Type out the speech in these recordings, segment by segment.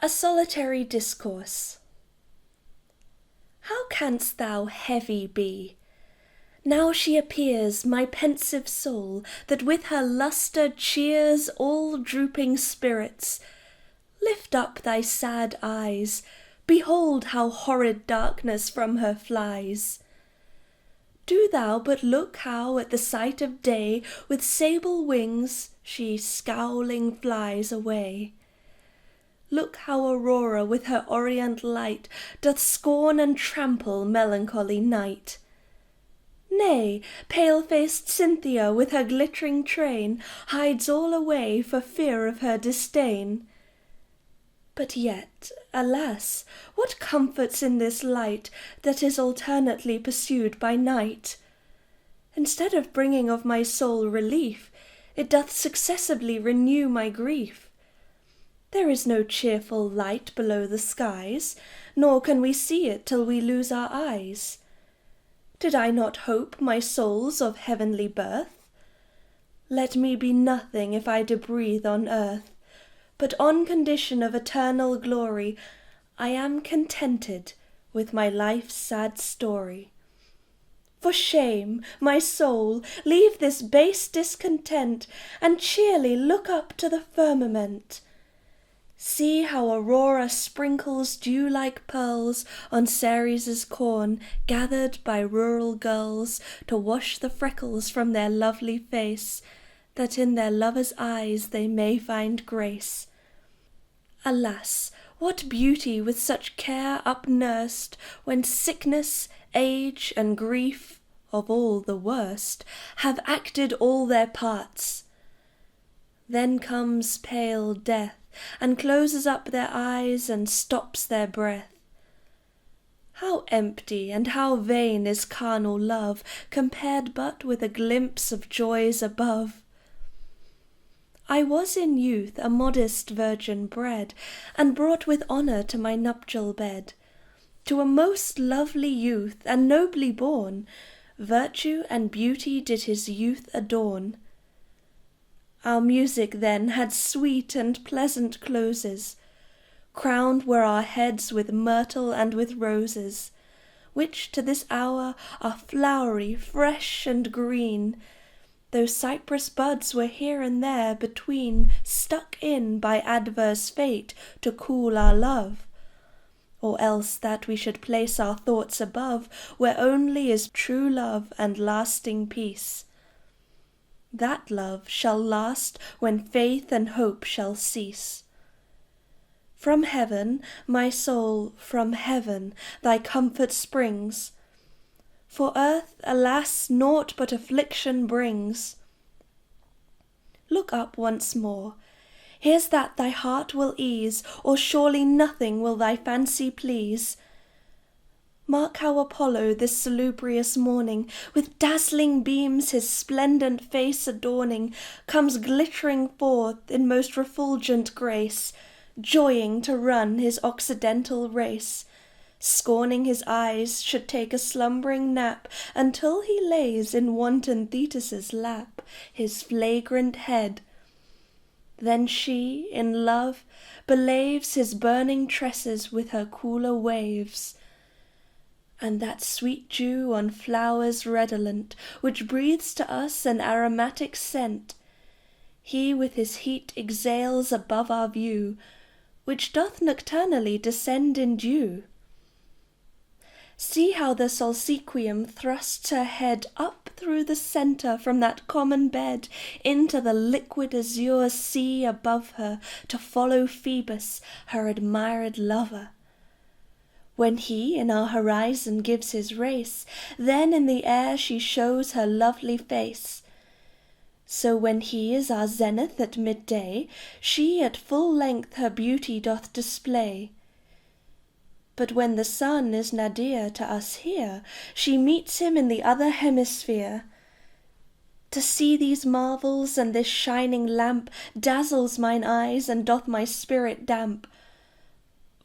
A Solitary Discourse. How canst thou heavy be? Now she appears, my pensive soul, that with her lustre cheers all drooping spirits. Lift up thy sad eyes, behold how horrid darkness from her flies. Do thou but look how at the sight of day with sable wings she scowling flies away. Look how Aurora with her orient light doth scorn and trample melancholy night. Nay, pale-faced Cynthia with her glittering train hides all away for fear of her disdain. But yet, alas, what comfort's in this light that is alternately pursued by night? Instead of bringing of my soul relief, it doth successively renew my grief. There is no cheerful light below the skies, nor can we see it till we lose our eyes. Did I not hope my soul's of heavenly birth? Let me be nothing if I do breathe on earth, but on condition of eternal glory, I am contented with my life's sad story. For shame, my soul, leave this base discontent, and cheerly look up to the firmament. See how Aurora sprinkles dew-like pearls on Ceres's corn, gathered by rural girls to wash the freckles from their lovely face, that in their lovers' eyes they may find grace. Alas, what beauty with such care upnursed, when sickness, age, and grief, of all the worst, have acted all their parts. Then comes pale death, and closes up their eyes and stops their breath. How empty and how vain is carnal love, compared but with a glimpse of joys above! I was in youth a modest virgin bred, and brought with honour to my nuptial bed. To a most lovely youth, and nobly born, virtue and beauty did his youth adorn. Our music then had sweet and pleasant closes. Crowned were our heads with myrtle and with roses, which to this hour are flowery, fresh, and green, though cypress buds were here and there between stuck in by adverse fate to cool our love, or else that we should place our thoughts above, where only is true love and lasting peace. That love shall last when faith and hope shall cease. From heaven, my soul, from heaven, thy comfort springs, for earth, alas, naught but affliction brings. Look up once more, here's that thy heart will ease, or surely nothing will thy fancy please. Mark how Apollo this salubrious morning, with dazzling beams his splendent face adorning, comes glittering forth in most refulgent grace, joying to run his occidental race, scorning his eyes should take a slumbering nap, until he lays in wanton Thetis's lap his flagrant head. Then she, in love, belaves his burning tresses with her cooler waves, and that sweet dew on flowers redolent, which breathes to us an aromatic scent, he with his heat exhales above our view, which doth nocturnally descend in dew. See how the Solsequium thrusts her head up through the centre from that common bed into the liquid azure sea above her, to follow Phoebus, her admired lover. When he in our horizon gives his race, then in the air she shows her lovely face. So when he is our zenith at midday, she at full length her beauty doth display. But when the sun is nadir to us here, she meets him in the other hemisphere. To see these marvels and this shining lamp dazzles mine eyes and doth my spirit damp.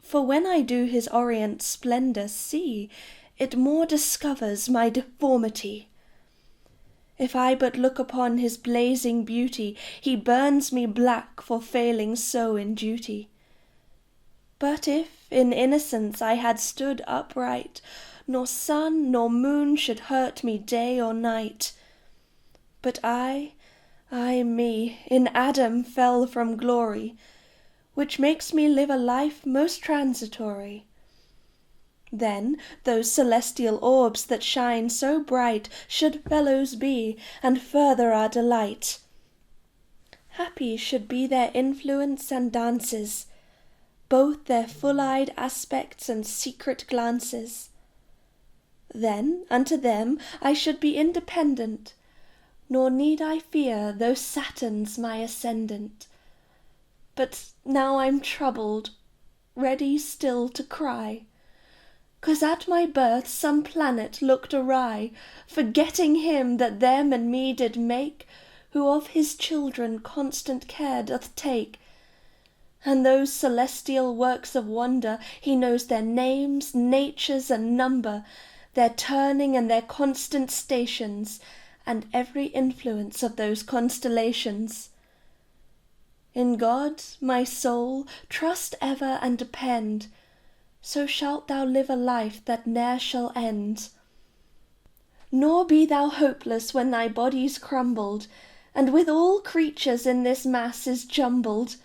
For when I do his orient splendour see, it more discovers my deformity. If I but look upon his blazing beauty, he burns me black for failing so in duty. But if in innocence I had stood upright, nor sun nor moon should hurt me day or night. But I, me, in Adam fell from glory, which makes me live a life most transitory. Then those celestial orbs that shine so bright should fellows be, and further our delight. Happy should be their influence and dances, both their full-eyed aspects and secret glances. Then unto them I should be independent, nor need I fear though Saturn's my ascendant. But now I'm troubled, ready still to cry, 'cause at my birth some planet looked awry, forgetting him that them and me did make, who of his children constant care doth take. And those celestial works of wonder, he knows their names, natures, and number, their turning and their constant stations, and every influence of those constellations. In God, my soul, trust ever and depend, so shalt thou live a life that ne'er shall end. Nor be thou hopeless when thy body's crumbled, and with all creatures in this mass is jumbled.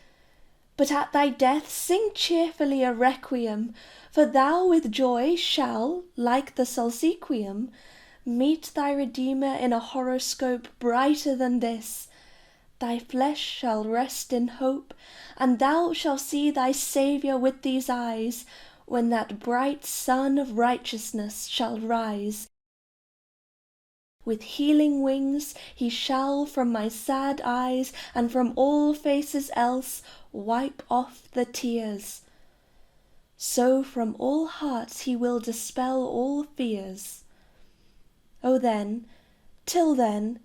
But at thy death sing cheerfully a requiem, for thou with joy shall, like the Sulciquium, meet thy Redeemer in a horoscope brighter than this. Thy flesh shall rest in hope, and thou shalt see thy Saviour with these eyes, when that bright sun of righteousness shall rise. With healing wings he shall from my sad eyes, and from all faces else, wipe off the tears. So from all hearts he will dispel all fears. O then, till then,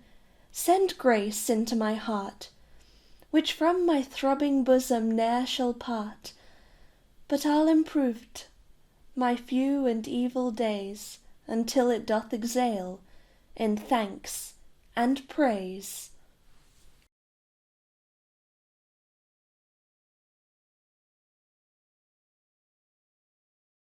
send grace into my heart, which from my throbbing bosom ne'er shall part, but I'll improve't my few and evil days, until it doth exhale in thanks and praise.